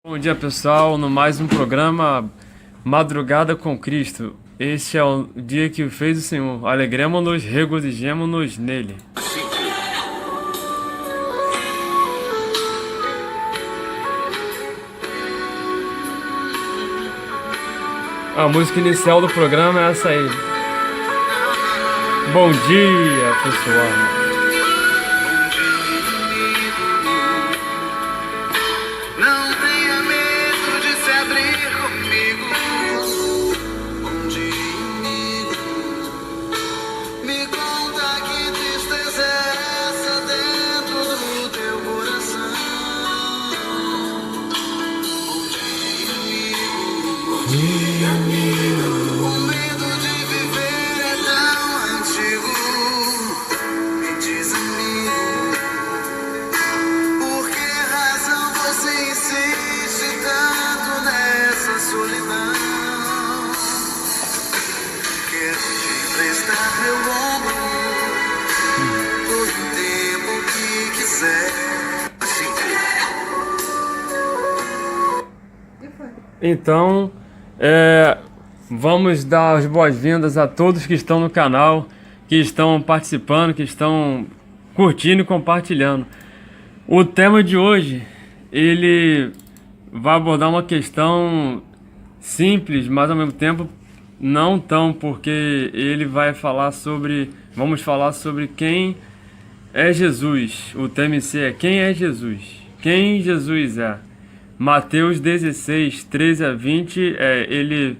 Bom dia, pessoal, no mais um programa Madrugada com Cristo. Este é o dia que fez o Senhor. Alegremos-nos, regozijemo-nos nele. A música inicial do programa é essa aí. Bom dia, pessoal. O medo de viver é tão antigo. Me diz, amigo, por que razão você insiste tanto nessa solidão? Quero te prestar meu ombro todo o tempo que quiser. Então, vamos dar as boas-vindas a todos que estão no canal, que estão participando, que estão curtindo e compartilhando. O tema de hoje, ele vai abordar uma questão simples, mas ao mesmo tempo não tão, porque ele vai falar vamos falar sobre quem é Jesus. O tema em si é quem é Jesus, quem Jesus é. Mateus 16, 13 a 20, ele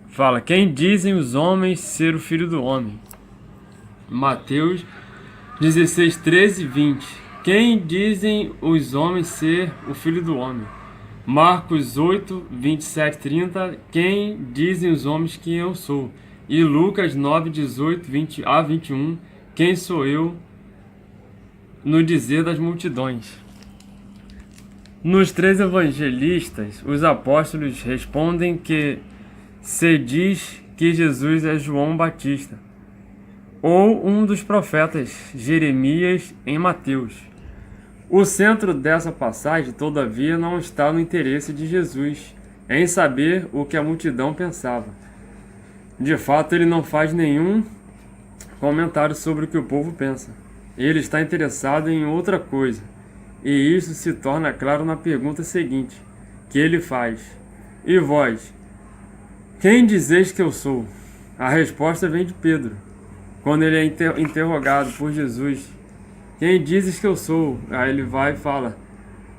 fala: quem dizem os homens ser o Filho do Homem? Mateus 16, 13 e 20. Quem dizem os homens ser o Filho do Homem? Marcos 8, 27, 30. Quem dizem os homens que eu sou? E Lucas 9, 18, 20 a 21. Quem sou eu no dizer das multidões? Nos três evangelistas, os apóstolos respondem que se diz que Jesus é João Batista, ou um dos profetas Jeremias em Mateus. O centro dessa passagem, todavia, não está no interesse de Jesus em saber o que a multidão pensava. De fato, ele não faz nenhum comentário sobre o que o povo pensa. Ele está interessado em outra coisa. E isso se torna claro na pergunta seguinte, que ele faz: e vós, quem dizeis que eu sou? A resposta vem de Pedro, quando ele é interrogado por Jesus: quem dizes que eu sou? Aí ele vai e fala: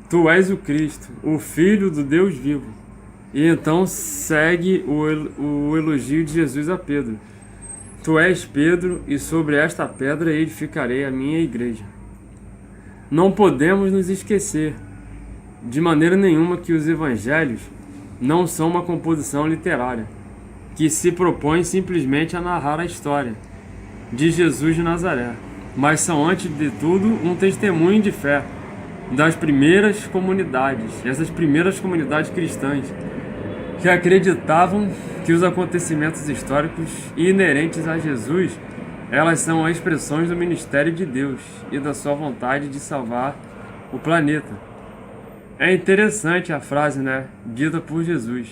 tu és o Cristo, o Filho do Deus vivo. E então segue o elogio de Jesus a Pedro: tu és Pedro, e sobre esta pedra edificarei a minha igreja. Não podemos nos esquecer de maneira nenhuma que os evangelhos não são uma composição literária que se propõe simplesmente a narrar a história de Jesus de Nazaré, mas são antes de tudo um testemunho de fé das primeiras comunidades, essas primeiras comunidades cristãs que acreditavam que os acontecimentos históricos inerentes a Jesus, elas são as expressões do ministério de Deus e da sua vontade de salvar o planeta. É interessante a frase, dita por Jesus,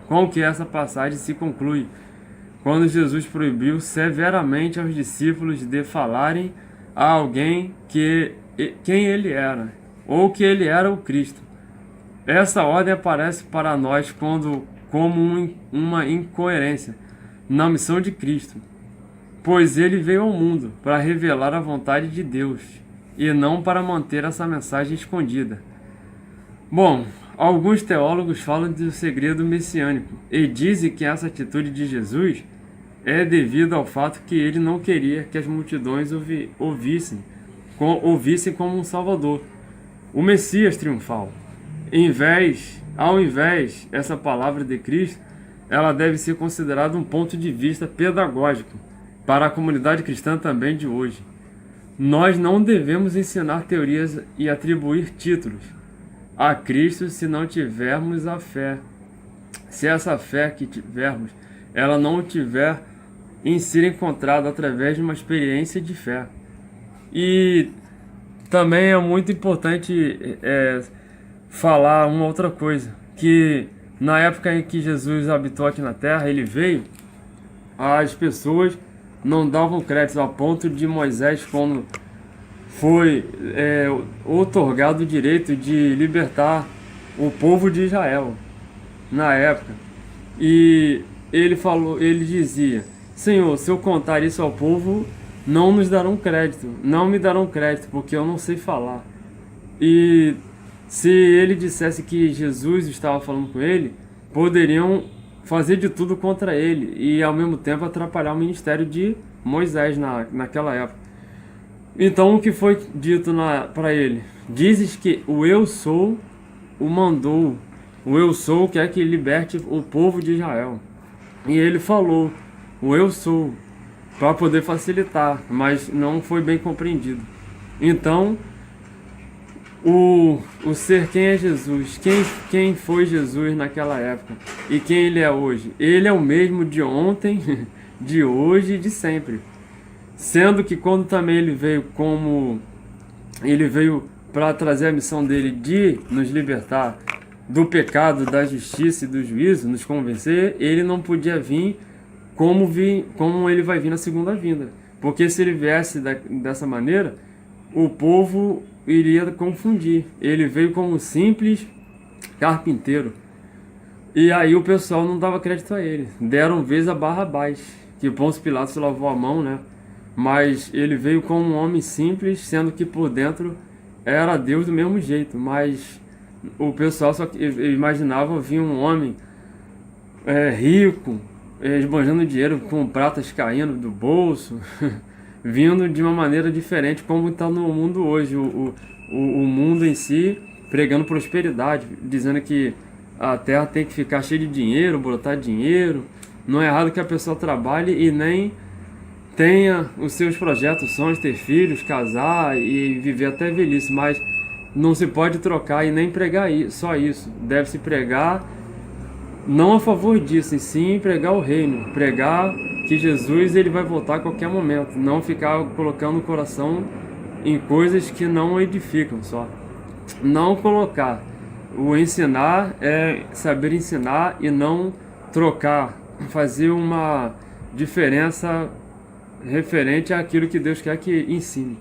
com que essa passagem se conclui, quando Jesus proibiu severamente aos discípulos de falarem a alguém quem ele era, ou que ele era o Cristo. Essa ordem aparece para nós como uma incoerência na missão de Cristo, pois ele veio ao mundo para revelar a vontade de Deus e não para manter essa mensagem escondida. Bom, alguns teólogos falam do segredo messiânico e dizem que essa atitude de Jesus é devido ao fato que ele não queria que as multidões ouvissem como um Salvador, o Messias triunfal. Ao invés, essa palavra de Cristo, ela deve ser considerada um ponto de vista pedagógico para a comunidade cristã também de hoje. Nós não devemos ensinar teorias e atribuir títulos a Cristo se não tivermos a fé. Se essa fé que tivermos, ela não tiver em ser encontrada através de uma experiência de fé. E também é muito importante falar uma outra coisa, que na época em que Jesus habitou aqui na Terra, ele veio, as pessoas não davam crédito a ponto de Moisés, quando foi otorgado o direito de libertar o povo de Israel na época. E ele dizia: Senhor, se eu contar isso ao povo, não nos darão crédito, não me darão crédito, porque eu não sei falar. E se ele dissesse que Jesus estava falando com ele, poderiam fazer de tudo contra ele e ao mesmo tempo atrapalhar o ministério de Moisés naquela época. Então o que foi dito para ele? Dizes que o eu sou o mandou, o eu sou quer que liberte o povo de Israel. E ele falou, o eu sou, para poder facilitar, mas não foi bem compreendido. Então, o ser, quem é Jesus? Quem foi Jesus naquela época? E quem ele é hoje? Ele é o mesmo de ontem, de hoje e de sempre. Sendo que quando também ele veio para trazer a missão dele de nos libertar do pecado, da justiça e do juízo, nos convencer, ele não podia vir como ele vai vir na segunda vinda. Porque se ele viesse dessa maneira, o povo iria confundir. Ele veio como um simples carpinteiro. E aí o pessoal não dava crédito a ele. Deram vez a Barrabás, que Pôncio Pilatos lavou a mão, né? Mas ele veio como um homem simples, sendo que por dentro era Deus do mesmo jeito. Mas o pessoal só imaginava vir um homem rico, esbanjando dinheiro com pratas caindo do bolso, vindo de uma maneira diferente, como está no mundo hoje. O mundo em si pregando prosperidade, dizendo que a terra tem que ficar cheia de dinheiro, brotar dinheiro. Não é errado que a pessoa trabalhe e nem tenha os seus projetos, sonhos, ter filhos, casar e viver até velhice, mas não se pode trocar e nem pregar só isso. Deve-se pregar não a favor disso, e sim pregar o reino, pregar que Jesus ele vai voltar a qualquer momento, não ficar colocando o coração em coisas que não edificam só. Não colocar. O ensinar é saber ensinar e não trocar, fazer uma diferença referente àquilo que Deus quer que ensine.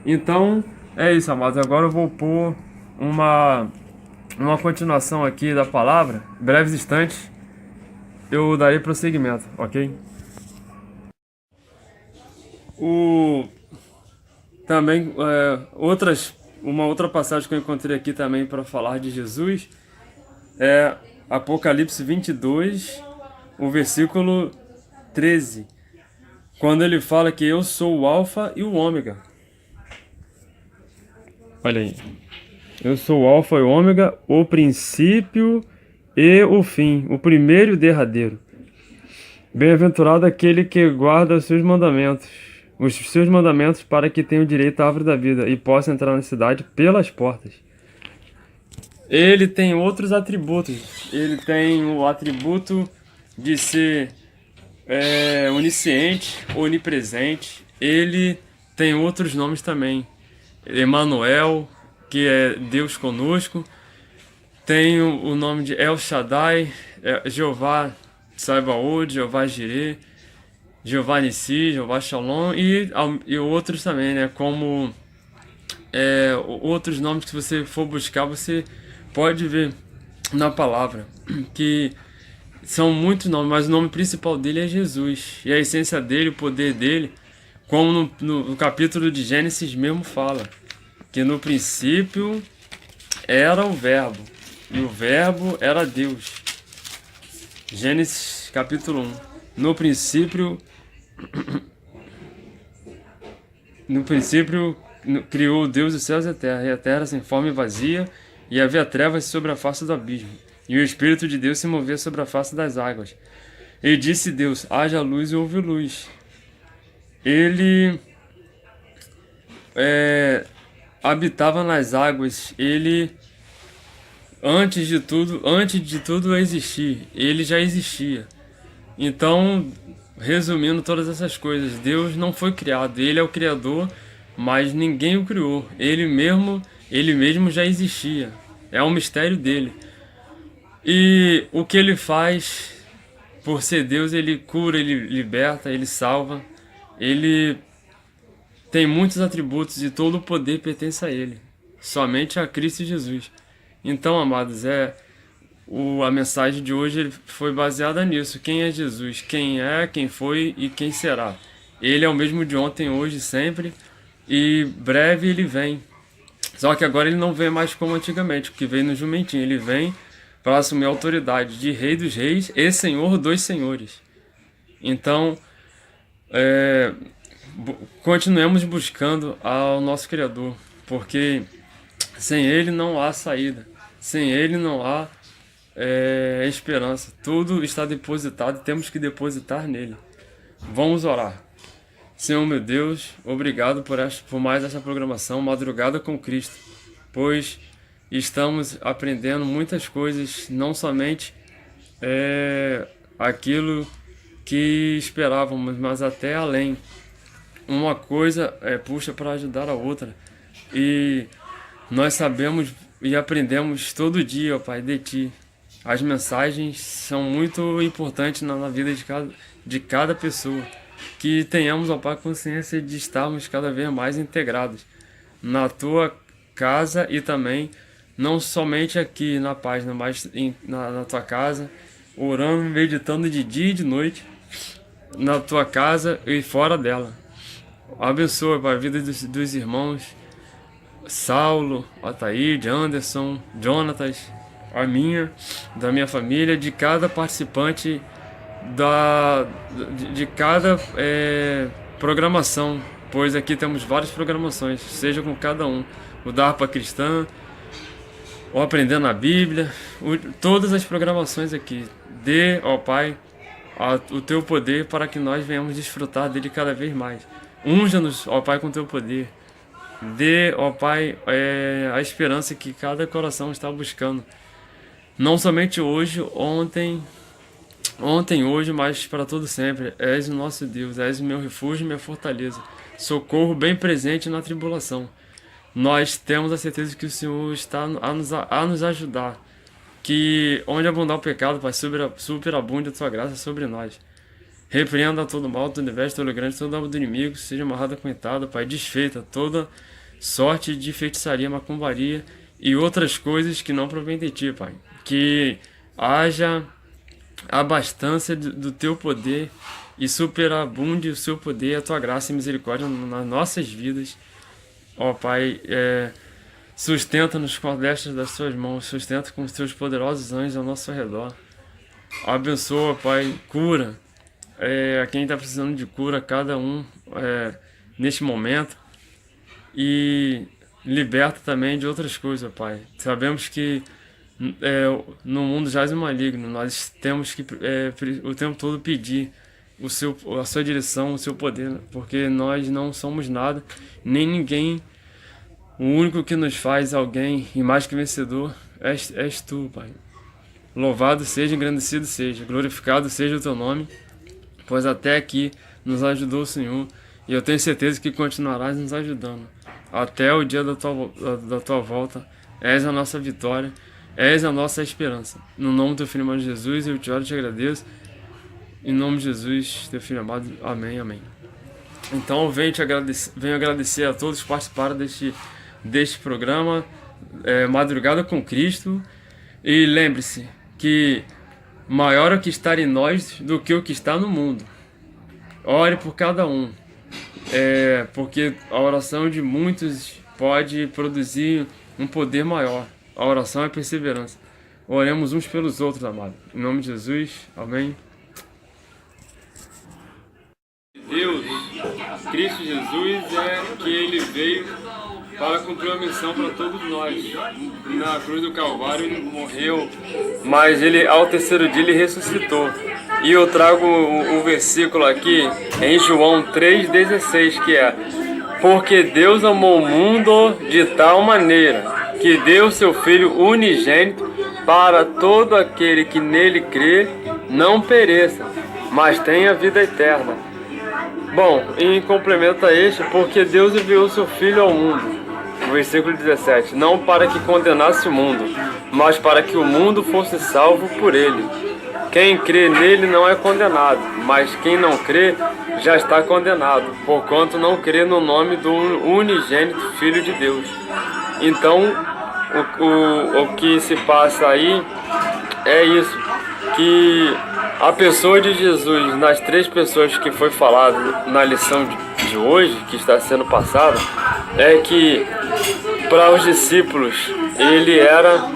Então, é isso, amados. Agora eu vou pôr uma continuação aqui da palavra. Breves instantes, eu darei prosseguimento, ok? Também, uma outra passagem que eu encontrei aqui também para falar de Jesus é Apocalipse 22, o versículo 13. Quando ele fala que eu sou o Alfa e o Ômega. Olha aí. Eu sou o Alfa e o Ômega, o princípio e o fim, o primeiro e o derradeiro. Bem-aventurado aquele que guarda os seus mandamentos para que tenha o direito à árvore da vida e possa entrar na cidade pelas portas. Ele tem outros atributos. Ele tem o atributo de ser onisciente, onipresente. Ele tem outros nomes também. Emanuel, que é Deus conosco. Tem o nome de El Shaddai, Jeová Sabaoth, Jeová Jireh, Jeová Nissi, Jeová Shalom e outros também, né? Como outros nomes que se você for buscar, você pode ver na palavra, que são muitos nomes, mas o nome principal dele é Jesus. E a essência dele, o poder dele, como no capítulo de Gênesis mesmo fala, que no princípio era o Verbo, e o Verbo era Deus. Gênesis capítulo 1. No princípio criou Deus os céus e a terra sem forma e vazia, e havia trevas sobre a face do abismo, e o Espírito de Deus se movia sobre a face das águas. E disse Deus, haja luz, e houve luz. Ele habitava nas águas, ele antes de tudo existir, ele já existia. Então, resumindo todas essas coisas, Deus não foi criado, ele é o Criador, mas ninguém o criou. Ele mesmo já existia. É um mistério dele. E o que ele faz, por ser Deus, ele cura, ele liberta, ele salva. Ele tem muitos atributos e todo o poder pertence a ele. Somente a Cristo Jesus. Então, amados, a mensagem de hoje foi baseada nisso. Quem é Jesus? Quem é, quem foi e quem será? Ele é o mesmo de ontem, hoje, sempre. E breve ele vem. Só que agora ele não vem mais como antigamente, que veio no jumentinho. Ele vem para assumir a autoridade de Rei dos Reis e Senhor dos Senhores. Então, continuemos buscando ao nosso Criador, porque sem Ele não há saída. Sem Ele não há esperança. Tudo está depositado e temos que depositar nele. Vamos orar. Senhor meu Deus, obrigado por mais essa programação Madrugada com Cristo, pois estamos aprendendo muitas coisas, não somente aquilo que esperávamos, mas até além. Uma coisa puxa para ajudar a outra, e nós sabemos e aprendemos todo dia, ó Pai, de Ti. As mensagens são muito importantes na vida de cada pessoa. Que tenhamos, ó Pai, consciência de estarmos cada vez mais integrados na Tua casa e também, não somente aqui na página, mas na Tua casa, orando, meditando de dia e de noite, na Tua casa e fora dela. Abençoa, Pai, a vida dos irmãos Saulo, Ataíde, Anderson, Jonatas, a minha, da minha família, de cada participante de cada programação, pois aqui temos várias programações, seja com cada um, o Darpa Cristã, o Aprendendo a Bíblia, todas as programações aqui. Dê, ó Pai, o Teu poder para que nós venhamos desfrutar dele cada vez mais. Unja-nos, ó Pai, com Teu poder. Dê, ó Pai, a esperança que cada coração está buscando. Não somente hoje, ontem, hoje, mas para todo sempre. És o nosso Deus, és o meu refúgio e minha fortaleza. Socorro bem presente na tribulação. Nós temos a certeza que o Senhor está a nos ajudar. Que onde abundar o pecado, Pai, superabunde a Tua graça sobre nós. Repreenda todo mal, todo inveja, todo grande, toda obra do inimigo, seja amarrada, acorrentada, Pai, desfeita toda sorte de feitiçaria, macumbaria e outras coisas que não provém de Ti, Pai. Que haja abastança do Teu poder e superabunde o Seu poder, a Tua graça e misericórdia nas nossas vidas. Ó Pai, sustenta-nos com a destra das Suas mãos, sustenta com os Teus poderosos anjos ao nosso redor. Abençoa, Pai, cura a quem está precisando de cura, cada um neste momento, e liberta também de outras coisas, Pai. Sabemos que no mundo jaz o maligno, nós temos que o tempo todo pedir a Sua direção, o Seu poder, porque nós não somos nada, nem ninguém. O único que nos faz alguém e mais que vencedor és Tu, Pai. Louvado seja, engrandecido seja, glorificado seja o Teu nome, pois até aqui nos ajudou o Senhor, e eu tenho certeza que continuarás nos ajudando até o dia da tua volta. És a nossa vitória, és a nossa esperança. No nome do Teu Filho amado Jesus, eu te oro e te agradeço. Em nome de Jesus, Teu Filho amado. Amém, amém. Então venho agradecer a todos que participaram deste programa, Madrugada com Cristo. E lembre-se que maior é o que está em nós do que o que está no mundo. Ore por cada um, porque a oração de muitos pode produzir um poder maior. A oração é perseverança. Oremos uns pelos outros, amados. Em nome de Jesus, amém. Deus, Cristo Jesus, que Ele veio para cumprir uma missão para todos nós. Na cruz do Calvário Ele morreu, mas Ele, ao terceiro dia, Ele ressuscitou. E eu trago o versículo aqui em João 3,16, que é: porque Deus amou o mundo de tal maneira que deu seu Filho unigênito para todo aquele que nele crê não pereça, mas tenha vida eterna. Bom, em complemento a este, porque Deus enviou seu Filho ao mundo versículo 17: não para que condenasse o mundo, mas para que o mundo fosse salvo por ele. Quem crê nele não é condenado, mas quem não crê já está condenado, porquanto não crê no nome do unigênito Filho de Deus. Então, o que se passa aí é isso, que a pessoa de Jesus, nas três pessoas que foi falado na lição de hoje, que está sendo passada, é que para os discípulos ele era,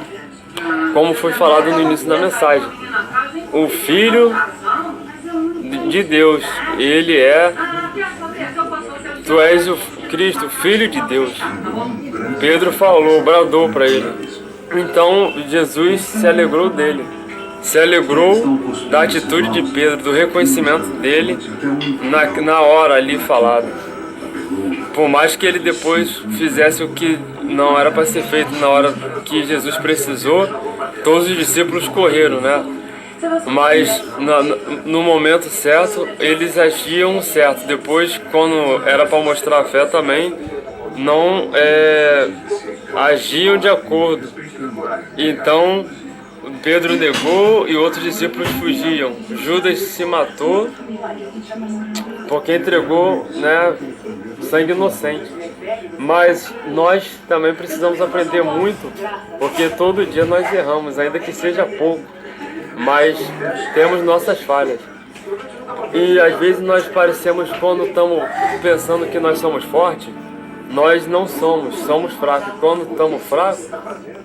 como foi falado no início da mensagem, o Filho de Deus. Ele é, tu és o Cristo, Filho de Deus. Pedro falou, bradou para ele. Então Jesus se alegrou dele, se alegrou da atitude de Pedro, do reconhecimento dele na hora ali falada. Por mais que ele depois fizesse o que não era para ser feito na hora que Jesus precisou, todos os discípulos correram, né? Mas no momento certo, eles agiam certo. Depois, quando era para mostrar fé também, não agiam de acordo. Então, Pedro negou e outros discípulos fugiam. Judas se matou porque entregou, né, sangue inocente. Mas nós também precisamos aprender muito, porque todo dia nós erramos, ainda que seja pouco, mas temos nossas falhas. E às vezes nós parecemos, quando estamos pensando que nós somos fortes, nós não somos fracos. Quando estamos fracos,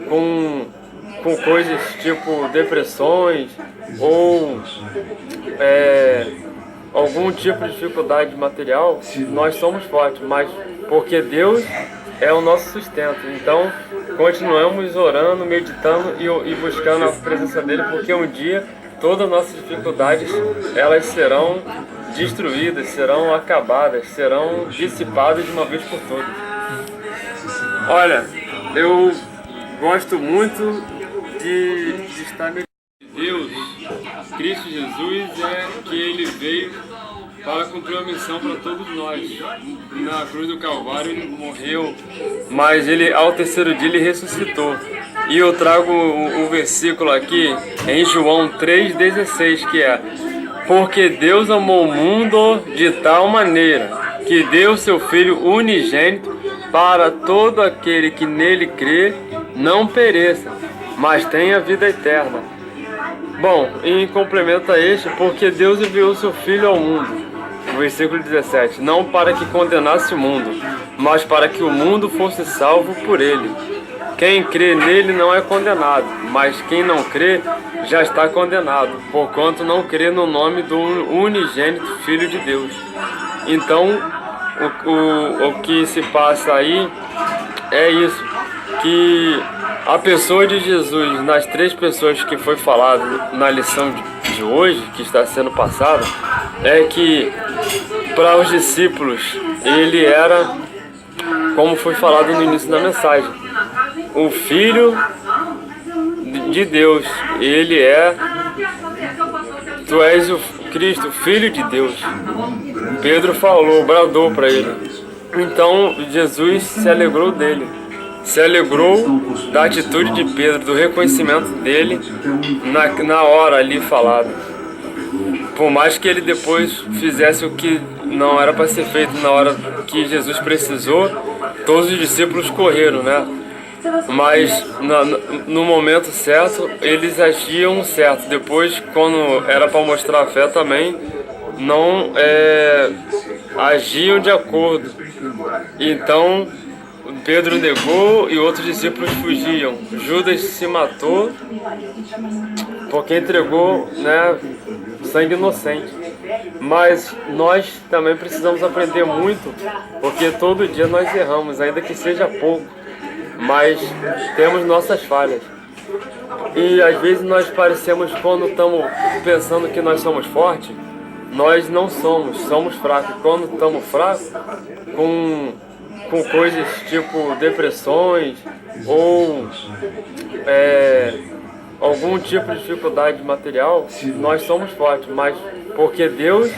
com coisas tipo depressões ou algum tipo de dificuldade material, nós somos fortes, mas porque Deus é o nosso sustento. Então, continuamos orando, meditando e buscando a presença dele, porque um dia todas as nossas dificuldades, elas serão destruídas, serão acabadas, serão dissipadas de uma vez por todas. Olha, eu gosto muito de estar meditando. Deus, Cristo Jesus, é que ele veio para cumprir uma missão para todos nós. Na cruz do Calvário ele morreu, mas ele, ao terceiro dia ele ressuscitou. E eu trago o versículo aqui em João 3,16, que é: porque Deus amou o mundo de tal maneira que deu seu Filho unigênito, para todo aquele que nele crê não pereça, mas tenha vida eterna. Bom, em complemento a este, porque Deus enviou seu Filho ao mundo, versículo 17, não para que condenasse o mundo, mas para que o mundo fosse salvo por ele. Quem crê nele não é condenado, mas quem não crê já está condenado, porquanto não crê no nome do unigênito Filho de Deus. Então, o que se passa aí é isso, que a pessoa de Jesus, nas três pessoas que foi falado na lição de hoje, que está sendo passada, é que para os discípulos ele era, como foi falado no início da mensagem, o Filho de Deus. Ele é, tu és o Cristo, Filho de Deus. Pedro falou, bradou para ele. Então Jesus se alegrou dele, se alegrou da atitude de Pedro, do reconhecimento dele na hora ali falada. Por mais que ele depois fizesse o que não era para ser feito na hora que Jesus precisou, todos os discípulos correram, né? Mas no momento certo, eles agiam certo. Depois, quando era para mostrar fé também, não agiam de acordo. Então, Pedro negou e outros discípulos fugiam. Judas se matou porque entregou, né, sangue inocente. Mas nós também precisamos aprender muito, porque todo dia nós erramos, ainda que seja pouco, mas temos nossas falhas. E às vezes nós parecemos, quando estamos pensando que nós somos fortes, nós não somos fracos. Quando estamos fracos, com coisas tipo depressões ou algum tipo de dificuldade material, nós somos fortes, mas porque Deus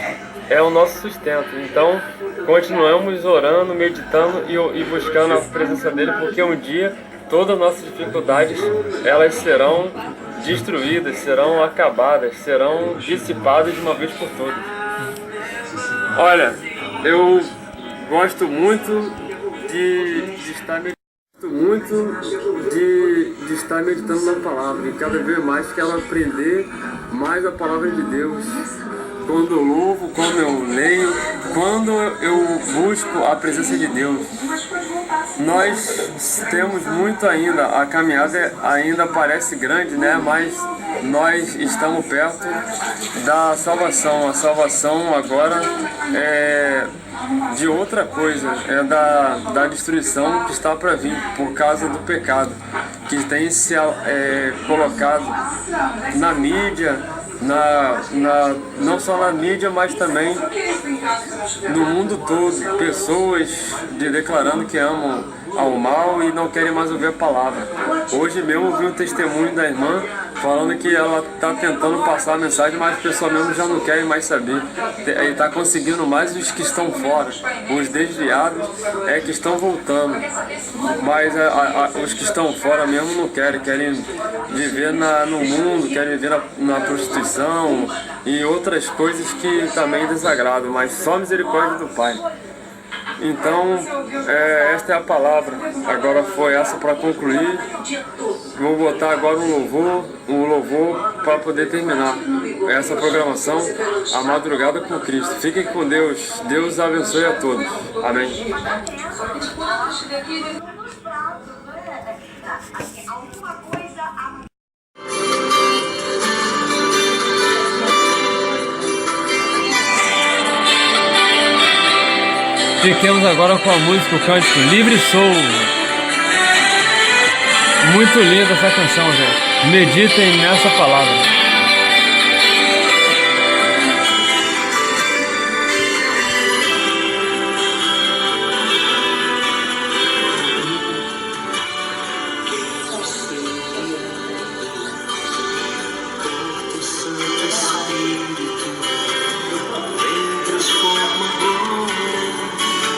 é o nosso sustento. Então, continuamos orando, meditando e buscando a presença dele, porque um dia todas as nossas dificuldades elas serão destruídas, serão acabadas, serão dissipadas de uma vez por todas. Olha, eu gosto muito de estar meditando na palavra, e cada vez mais quero aprender mais a palavra de Deus. Quando eu louvo, quando eu leio, quando eu busco a presença de Deus. Nós temos muito ainda, a caminhada ainda parece grande, né? Mas nós estamos perto da salvação. A salvação agora é de outra coisa, é da destruição que está para vir por causa do pecado, que tem se colocado na mídia, não só na mídia, mas também no mundo todo, pessoas declarando que amam ao mal e não querem mais ouvir a palavra. Hoje mesmo eu vi um testemunho da irmã falando que ela está tentando passar a mensagem, mas as pessoas mesmo já não querem mais saber. E está conseguindo mais os que estão fora, os desviados que estão voltando, mas os que estão fora mesmo não querem viver no mundo, querem viver na prostituição e outras coisas que também desagradam, mas só misericórdia do Pai. Então, esta é a palavra. Agora foi essa para concluir. Vou botar agora um louvor para poder terminar essa programação, a madrugada com Cristo. Fiquem com Deus. Deus abençoe a todos. Amém. Fiquemos agora com a música, o cântico Livre Sou. Muito linda essa canção, gente. Meditem nessa palavra.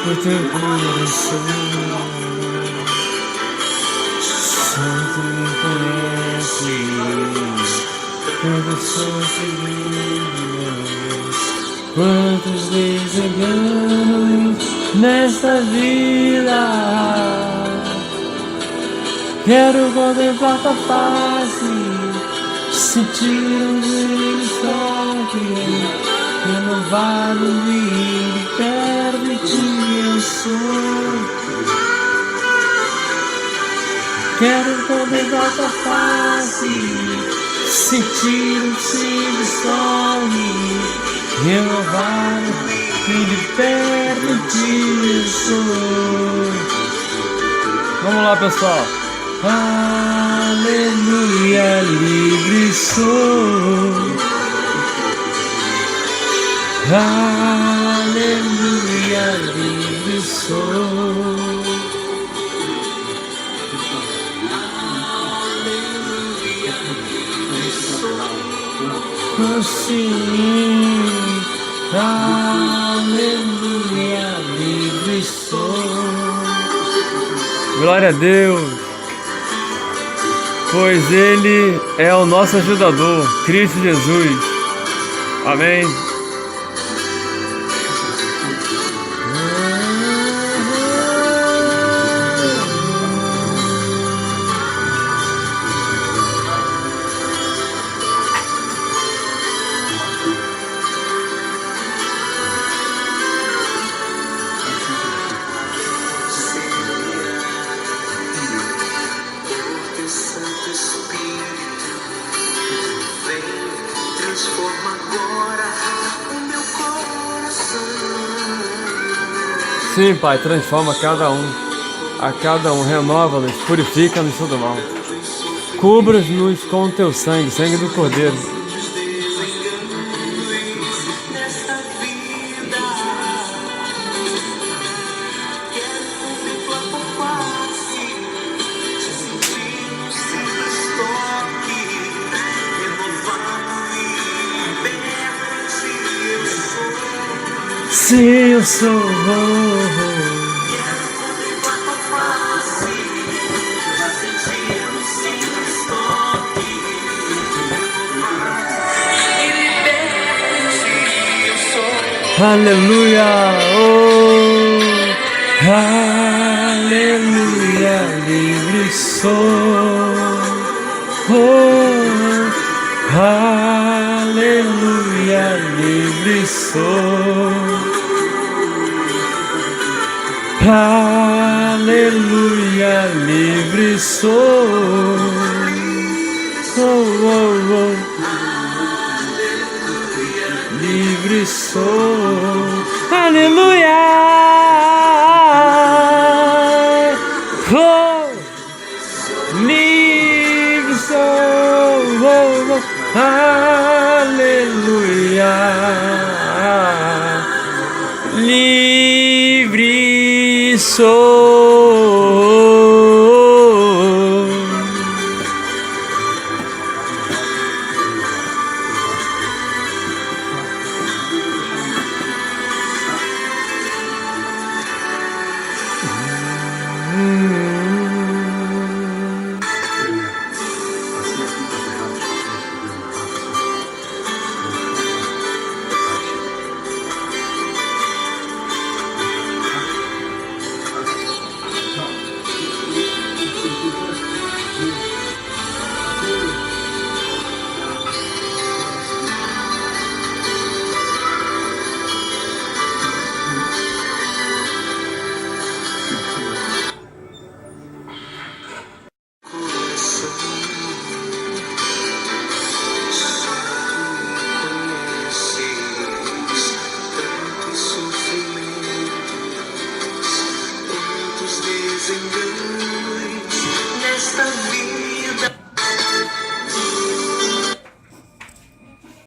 O teu coração Santo me conhece, quando sou seguido. Quantos desenganos nesta vida, quero contemplar tua face, sentir um brilho forte, renovado e perto de ti eu sou. Quero contemplar tua face, sentir o simples sol, renovado e de perto de ti eu sou. Vamos lá, pessoal. Aleluia, livre sou. Aleluia, livre sou. Sim, aleluia, livre sou. Glória a Deus, pois Ele é o nosso ajudador, Cristo Jesus. Amém. Sim, Pai, transforma a cada um, renova-nos, purifica-nos de todo mal. Cubra-nos com o teu sangue, sangue do Cordeiro. Sim, eu sou. Aleluia, oh, aleluia, livre sou, oh, aleluia, livre sou, aleluia, livre sou, oh, oh, oh. Livre sou, aleluia, oh, livre sou, oh, oh, aleluia, livre sou.